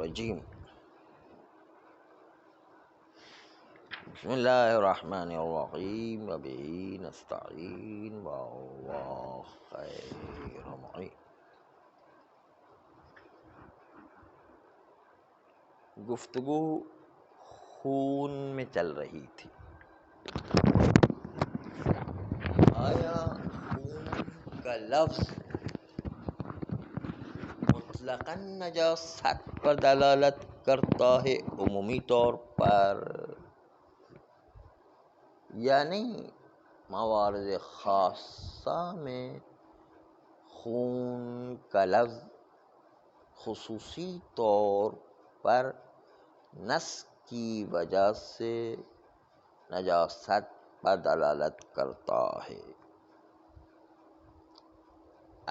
الرجیم بسم اللہ الرحمن الرحیم وبہ نستعین واللہ خیر معین۔ گفتگو خون میں چل رہی تھی۔ آیا خون کا لفظ مطلقاً نجاست پر دلالت کرتا ہے عمومی طور پر، یا نہیں؟ موارد خاصہ میں خون کا لفظ خصوصی طور پر نس کی وجہ سے نجاست پر دلالت کرتا ہے۔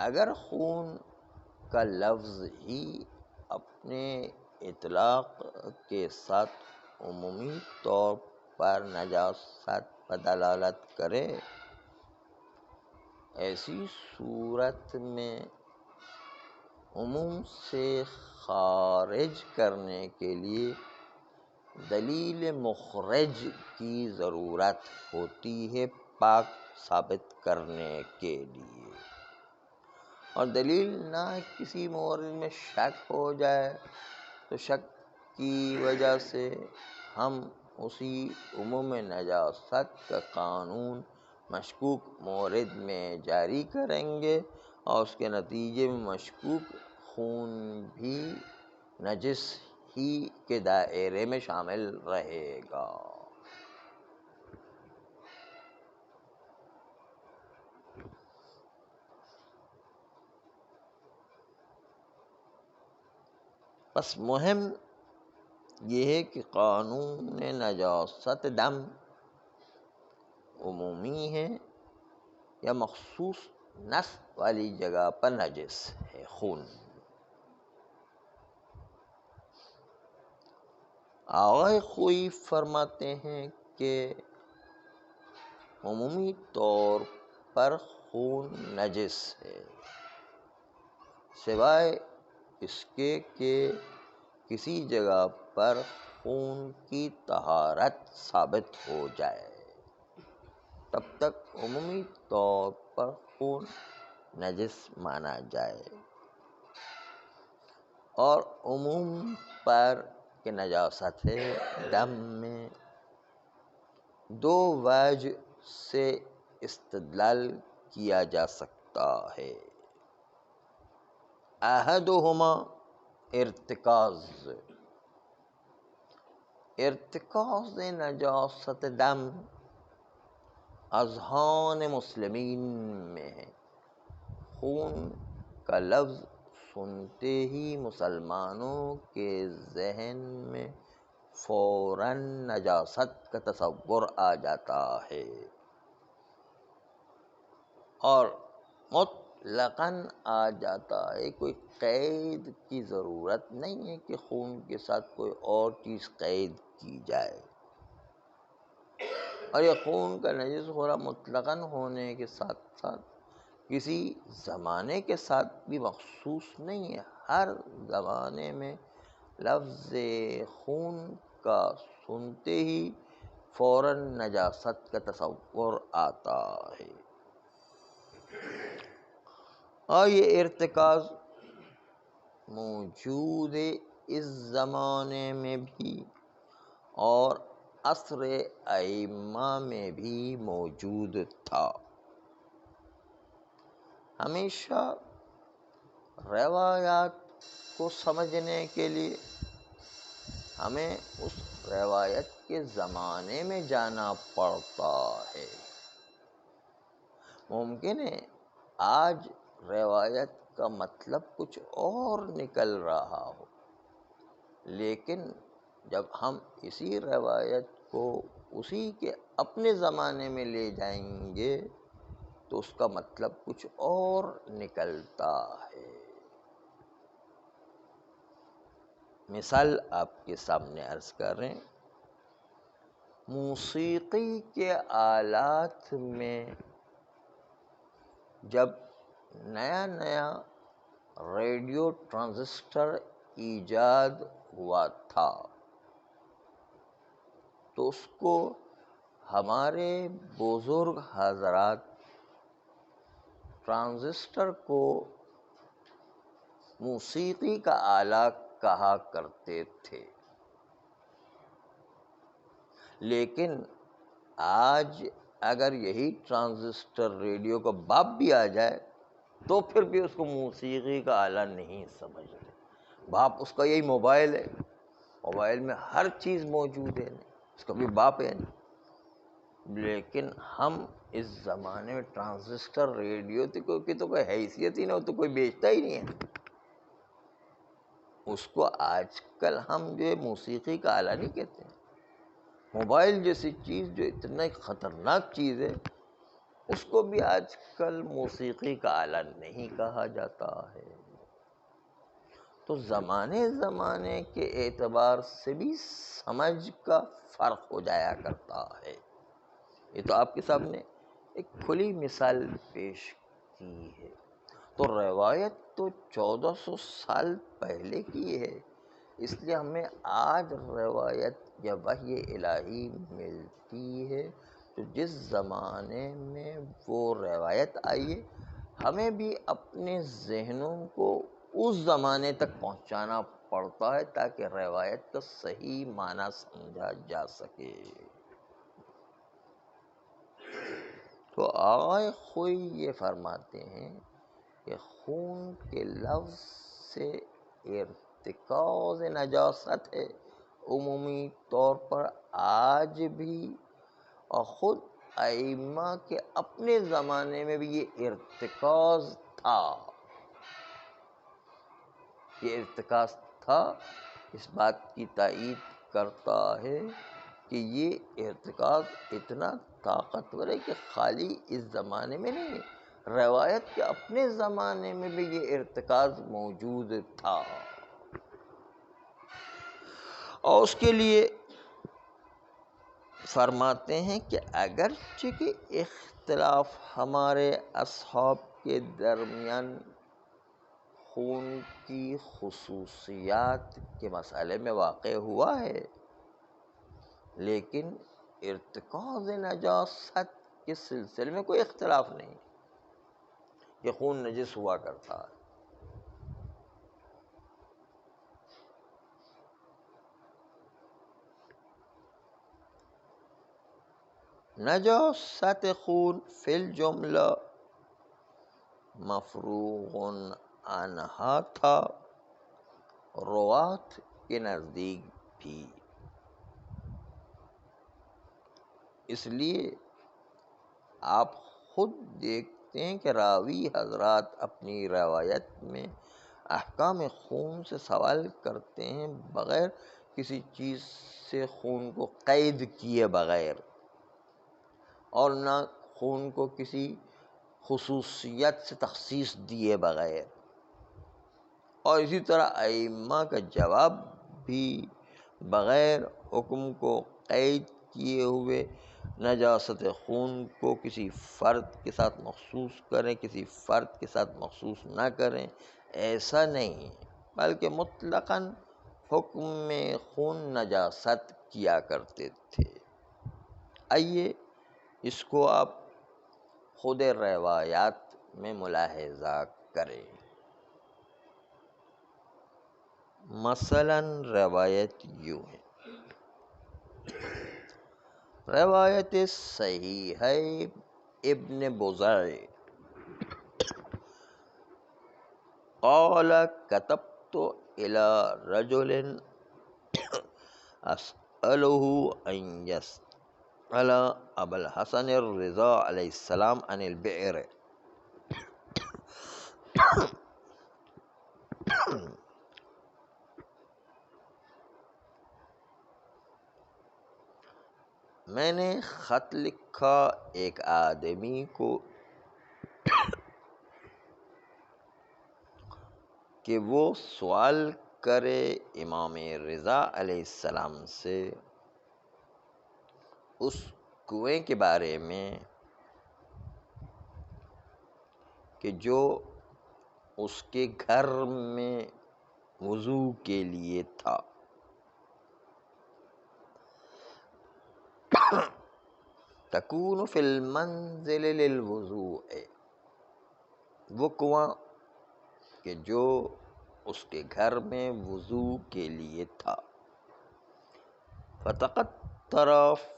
اگر خون کا لفظ ہی اپنے اطلاق کے ساتھ عمومی طور پر نجاست پر دلالت کرے، ایسی صورت میں عموم سے خارج کرنے کے لیے دلیل مخرج کی ضرورت ہوتی ہے پاک ثابت کرنے کے لیے، اور دلیل نہ کسی مورد میں شک ہو جائے تو شک کی وجہ سے ہم اسی عموم نجاست کا قانون مشکوک مورد میں جاری کریں گے، اور اس کے نتیجے میں مشکوک خون بھی نجس ہی کے دائرے میں شامل رہے گا۔ بس مہم یہ ہے کہ قانون نجاست دم عمومی ہے یا مخصوص نس والی جگہ پر نجس ہے خون۔ آغا خوئی فرماتے ہیں کہ عمومی طور پر خون نجس ہے، سوائے اس کے کہ کسی جگہ پر خون کی طہارت ثابت ہو جائے، تب تک عمومی طور پر خون نجس مانا جائے۔ اور عموم پر کہ نجاست دم میں دو وجہ سے استدلال کیا جا سکتا ہے۔ احدہما ارتکاز نجاست دم اذہان مسلمین میں ہے۔ خون کا لفظ سنتے ہی مسلمانوں کے ذہن میں فوراً نجاست کا تصور آ جاتا ہے، اور مطلقاً آ جاتا ہے۔ کوئی قید کی ضرورت نہیں ہے کہ خون کے ساتھ کوئی اور چیز قید کی جائے، اور یہ خون کا نجس ہونا مطلقاً ہونے کے ساتھ ساتھ کسی زمانے کے ساتھ بھی مخصوص نہیں ہے۔ ہر زمانے میں لفظ خون کا سنتے ہی فوراً نجاست کا تصور آتا ہے، اور یہ ارتکاز موجود اس زمانے میں بھی اور عصر ائمہ میں بھی موجود تھا۔ ہمیشہ روایات کو سمجھنے کے لیے ہمیں اس روایت کے زمانے میں جانا پڑتا ہے۔ ممکن ہے آج روایت کا مطلب کچھ اور نکل رہا ہو، لیکن جب ہم اسی روایت کو اسی کے اپنے زمانے میں لے جائیں گے تو اس کا مطلب کچھ اور نکلتا ہے۔ مثال آپ کے سامنے عرض کر رہے ہیں، موسیقی کے آلات میں جب نیا ریڈیو ٹرانزسٹر ایجاد ہوا تھا، تو اس کو ہمارے بزرگ حضرات ٹرانزسٹر کو موسیقی کا آلہ کہا کرتے تھے۔ لیکن آج اگر یہی ٹرانزسٹر ریڈیو کا باپ بھی آ جائے تو پھر بھی اس کو موسیقی کا آلہ نہیں سمجھتے۔ باپ اس کا یہی موبائل ہے، موبائل میں ہر چیز موجود ہے، اس کا بھی باپ ہے۔ لیکن ہم اس زمانے میں ٹرانزسٹر ریڈیو کی تو کوئی حیثیت ہی نہ ہو، تو کوئی بیچتا ہی نہیں ہے اس کو۔ آج کل ہم جو موسیقی کا آلہ نہیں کہتے ہیں۔ موبائل جیسی چیز جو اتنا خطرناک چیز ہے، اس کو بھی آج کل موسیقی کا آلہ نہیں کہا جاتا ہے۔ تو زمانے کے اعتبار سے بھی سمجھ کا فرق ہو جایا کرتا ہے۔ یہ تو آپ کے سامنے ایک کھلی مثال پیش کی ہے۔ تو روایت تو 1400 سال پہلے کی ہے، اس لیے ہمیں آج روایت یا وحی الہی ملتی ہے، تو جس زمانے میں وہ روایت آئی ہے ہمیں بھی اپنے ذہنوں کو اس زمانے تک پہنچانا پڑتا ہے تاکہ روایت کا صحیح معنی سمجھا جا سکے۔ تو آقائے خوئی یہ فرماتے ہیں کہ خون کے لفظ سے ارتکاز نجاست ہے، عمومی طور پر آج بھی، اور خود ائمہ کے اپنے زمانے میں بھی یہ ارتکاز تھا۔ یہ ارتکاز تھا، اس بات کی تائید کرتا ہے کہ یہ ارتکاز اتنا طاقتور ہے کہ خالی اس زمانے میں نہیں، روایت کے اپنے زمانے میں بھی یہ ارتکاز موجود تھا۔ اور اس کے لیے فرماتے ہیں کہ اگرچہ کہ اختلاف ہمارے اصحاب کے درمیان خون کی خصوصیات کے مسئلے میں واقع ہوا ہے، لیکن ارتکاز نجاست کے سلسلے میں کوئی اختلاف نہیں کہ خون نجس ہوا کرتا ہے۔ نجاست خون فی الجملہ مفروغ عنہا تھا، روات کے نزدیک بھی۔ اس لیے آپ خود دیکھتے ہیں کہ راوی حضرات اپنی روایت میں احکام خون سے سوال کرتے ہیں بغیر کسی چیز سے خون کو قید کیے بغیر، اور نہ خون کو کسی خصوصیت سے تخصیص دیے بغیر، اور اسی طرح ائمہ کا جواب بھی بغیر حکم کو قید کیے ہوئے نجاست خون کو کسی فرد کے ساتھ مخصوص کریں، کسی فرد کے ساتھ مخصوص نہ کریں، ایسا نہیں، بلکہ مطلقاً حکم میں خون نجاست کیا کرتے تھے۔ آئیے اس کو آپ خود روایات میں ملاحظہ کریں۔ مثلاً روایت یوں ہے، روایت صحیحہ ابن بزع قال كتبت إلى رجل أسأله أن يسأل أبا الحسن الرضا علیہ السلام عن البئر، میں نے خط لکھا ایک آدمی کو کہ وہ سوال کرے امام رضا علیہ السلام سے اس کنویں کے بارے میں کہ جو اس کے گھر میں وضو کے لیے تھا۔ تکون فی المنزل للوضوء، وہ کنواں کہ جو اس کے گھر میں وضو کے لیے تھا، فتقطر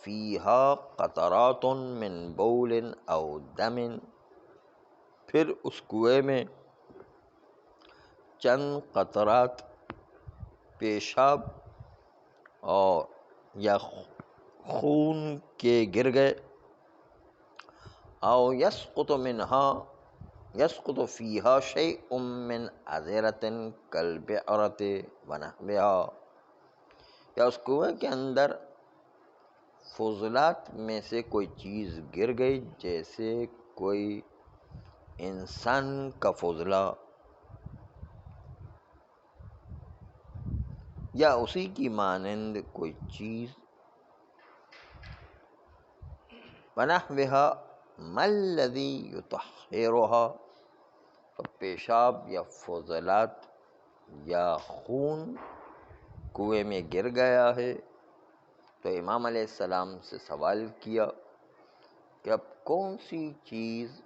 فیها قطرات من بول او دم، پھر اس کنویں میں چند قطرات پیشاب اور یا خون کے گر گئے، او یسقط فیہا شیء من عذرۃ کالبعرۃ ونحوها، یا اس کنویں کے اندر فضلات میں سے کوئی چیز گر گئی، جیسے کوئی انسان کا فضلہ یا اسی کی مانند کوئی چیز، ونحوها ما الذی یطہرها، تو پیشاب یا فضلات یا خون کنویں میں گر گیا ہے، تو امام علیہ السلام سے سوال کیا کہ اب کون سی چیز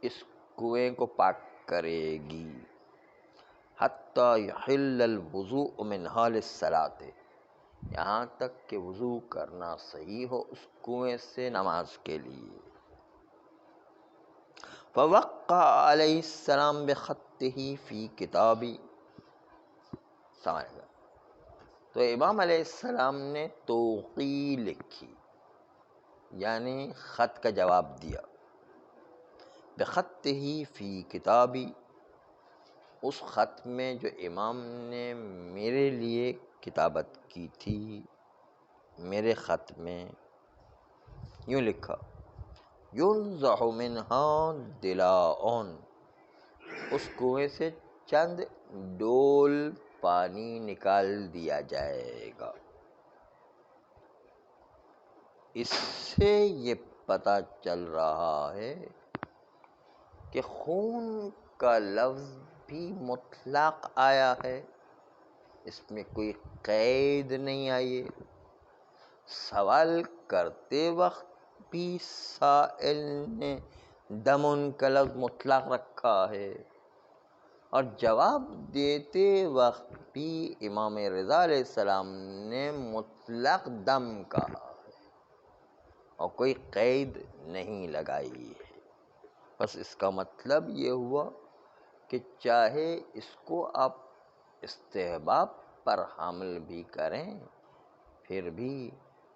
اس کنویں کو پاک کرے گی، حتی یحل الوضوء منها للصلاۃ، یہاں تک کہ وضو کرنا صحیح ہو اس کنویں سے نماز کے لیے۔ فوقع علیہ السلام بخطہ فی کتابی، سمجھ گا، تو امام علیہ السلام نے توقیع لکھی، یعنی خط کا جواب دیا، بخطہ فی کتابی، اس خط میں جو امام نے میرے لیے کتابت کی تھی، میرے خط میں یوں لکھا، ینضح منها دلاء، اس کنویں سے چند ڈول پانی نکال دیا جائے گا۔ اس سے یہ پتہ چل رہا ہے کہ خون کا لفظ بھی مطلق آیا ہے، اس میں کوئی قید نہیں آئی ہے۔ سوال کرتے وقت بھی سائل نے دمن کا لفظ مطلق رکھا ہے، اور جواب دیتے وقت بھی امام رضا علیہ السلام نے مطلق دم کہا ہے اور کوئی قید نہیں لگائی ہے۔ بس اس کا مطلب یہ ہوا کہ چاہے اس کو آپ استحباب پر حمل بھی کریں، پھر بھی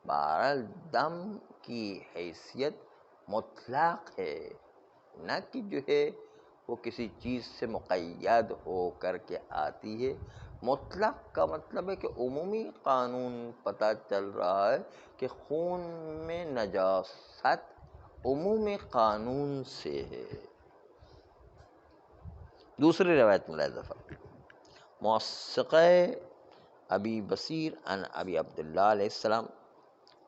بہرحال دم کی حیثیت مطلق ہے، نہ کہ جو ہے وہ کسی چیز سے مقید ہو کر کے آتی ہے۔ مطلق کا مطلب ہے کہ عمومی قانون پتہ چل رہا ہے کہ خون میں نجاست عمومی قانون سے ہے۔ دوسری روایت ملاحظہ فرمائیں، موثقہ ابی بصیر عن ابی عبداللہ علیہ السلام،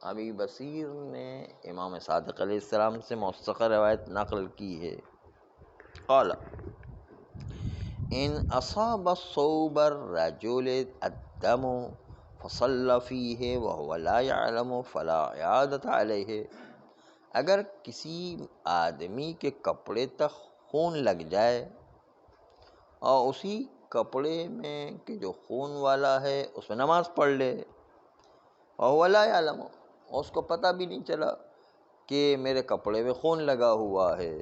ابی بصیر نے امام صادق علیہ السلام سے موثقہ روایت نقل کی ہے، قال ان اصاب ثوب الرجل الدم فصلى فيه وهو لا يعلم فلا اعادۃ علیہ، اگر کسی آدمی کے کپڑے تک خون لگ جائے اور اسی کپڑے میں کہ جو خون والا ہے اس میں نماز پڑھ لے، وهو لا يعلم، اور اس کو پتہ بھی نہیں چلا کہ میرے کپڑے میں خون لگا ہوا ہے،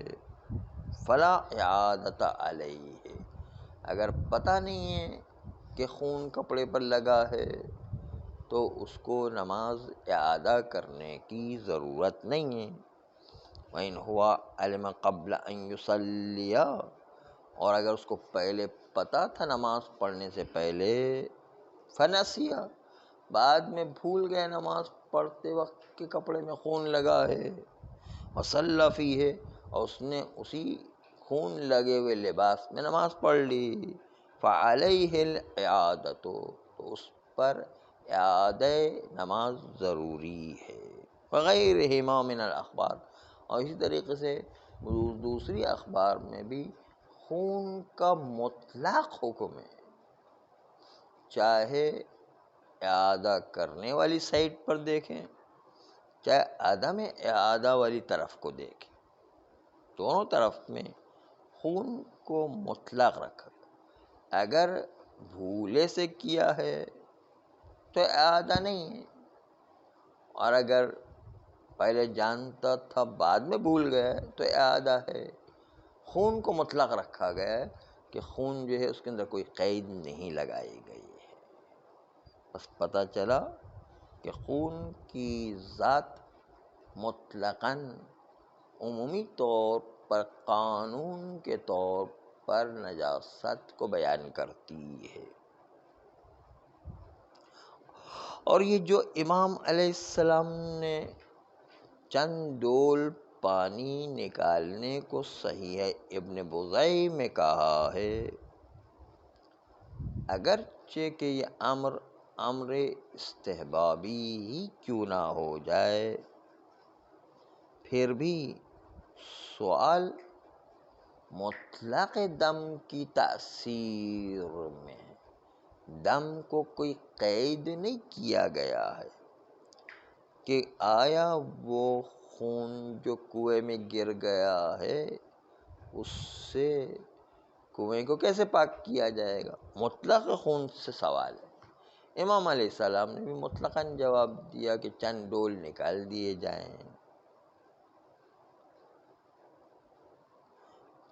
فلا اعادۃ علیہ، اگر پتہ نہیں ہے کہ خون کپڑے پر لگا ہے تو اس کو نماز اعادہ کرنے کی ضرورت نہیں ہے۔ وَإِنْ هُوَ عَلِمَ قَبْلَ أَنْ يُصَلِّيَ، اور اگر اس کو پہلے پتہ تھا نماز پڑھنے سے پہلے، فَنَسِيَ، بعد میں بھول گئے نماز پڑھتے وقت کہ کپڑے میں خون لگا ہے، وَصَلَّى فِيهِ، اور اس نے اسی خون لگے ہوئے لباس میں نماز پڑھ لی، فَعَلَيْهِ الْإِعَادَةُ، تو اس پر اعادہ نماز ضروری ہے، وغیرہما من الاخبار، اور اسی طریقے سے دوسری اخبار میں بھی خون کا مطلق حکم ہے، چاہے اعادہ کرنے والی سائٹ پر دیکھیں چاہے عدم اعادہ والی طرف کو دیکھیں، دونوں طرف میں خون کو مطلق رکھا۔ اگر بھولے سے کیا ہے تو اعادہ نہیں ہے، اور اگر پہلے جانتا تھا بعد میں بھول گیا تو اعادہ ہے۔ خون کو مطلق رکھا گیا ہے کہ خون جو ہے اس کے اندر کوئی قید نہیں لگائی گئی ہے۔ بس پتہ چلا کہ خون کی ذات مطلقاً عمومی طور پر قانون کے طور پر نجاست کو بیان کرتی ہے۔ اور یہ جو امام علیہ السلام نے چند ڈول پانی نکالنے کو صحیح ابن بزئی میں کہا ہے، اگرچہ کہ یہ امر استحبابی ہی کیوں نہ ہو جائے، پھر بھی سوال مطلق دم کی تأثیر میں ہے۔ دم کو کوئی قید نہیں کیا گیا ہے کہ آیا وہ خون جو کنویں میں گر گیا ہے اس سے کنویں کو کیسے پاک کیا جائے گا، مطلق خون سے سوال ہے۔ امام علیہ السلام نے بھی مطلقاً جواب دیا کہ چند ڈول نکال دیے جائیں۔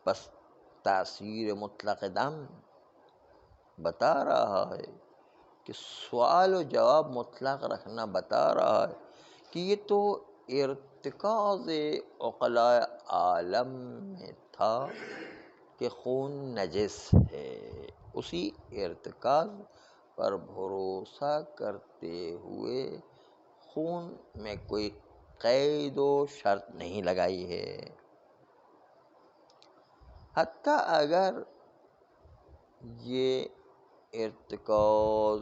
بس تاثیر مطلق دم بتا رہا ہے کہ سوال و جواب مطلق رکھنا بتا رہا ہے کہ یہ تو ارتکاز عقلاء عالم میں تھا کہ خون نجس ہے، اسی ارتکاز پر بھروسہ کرتے ہوئے خون میں کوئی قید و شرط نہیں لگائی ہے۔ حتیٰ اگر یہ ارتکاز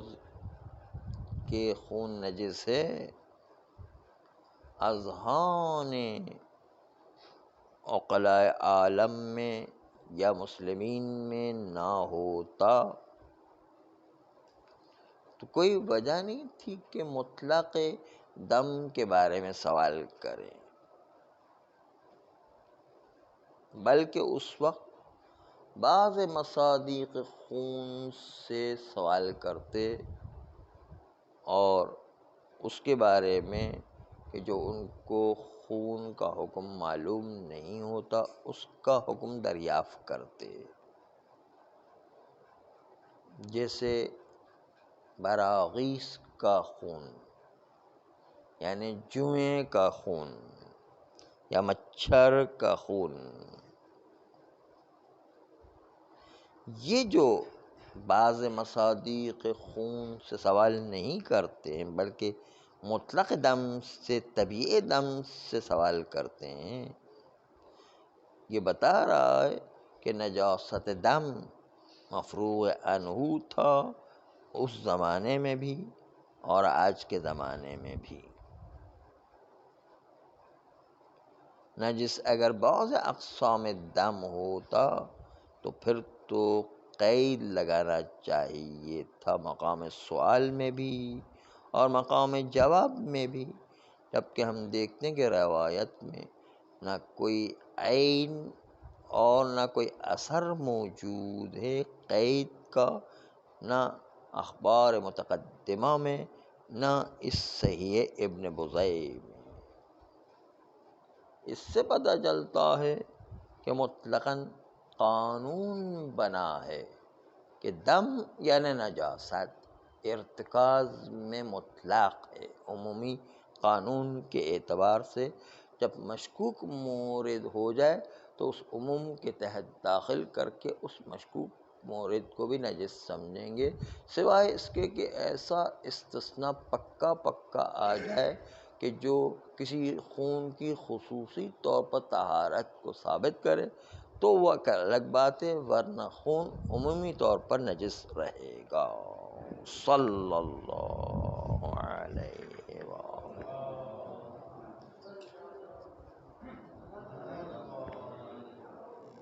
کہ خون نجس ہے اذہان عقلاء عالم میں یا مسلمین میں نہ ہوتا تو کوئی وجہ نہیں تھی کہ مطلق دم کے بارے میں سوال کریں، بلکہ اس وقت بعض مصادیق خون سے سوال کرتے اور اس کے بارے میں کہ جو ان کو خون کا حکم معلوم نہیں ہوتا اس کا حکم دریافت کرتے، جیسے براغیث کا خون یعنی جوئیں کا خون یا مچھر کا خون۔ یہ جو بعض مصادیق خون سے سوال نہیں کرتے ہیں بلکہ مطلق دم سے طبیعی دم سے سوال کرتے ہیں، یہ بتا رہا ہے کہ نجاست دم مفروغ عنہ تھا اس زمانے میں بھی اور آج کے زمانے میں بھی۔ نجس اگر بعض اقسام دم ہوتا تو پھر تو قید لگانا چاہیے تھا مقام سوال میں بھی اور مقام جواب میں بھی، جبکہ ہم دیکھتے ہیں کہ روایت میں نہ کوئی عین اور نہ کوئی اثر موجود ہے قید کا، نہ اخبار متقدمہ میں نہ اس صحیح ابن بزئی میں۔ اس سے پتہ چلتا ہے کہ مطلقاً قانون بنا ہے کہ دم یعنی نجاست ارتکاز میں مطلق ہے۔ عمومی قانون کے اعتبار سے جب مشکوک مورد ہو جائے تو اس عموم کے تحت داخل کر کے اس مشکوک مورد کو بھی نجس سمجھیں گے، سوائے اس کے کہ ایسا استثناء پکا آ جائے کہ جو کسی خون کی خصوصی طور پر طہارت کو ثابت کرے تو وہ الگ بات ہے، ورنہ خون عمومی طور پر نجس رہے گا۔ صلی اللہ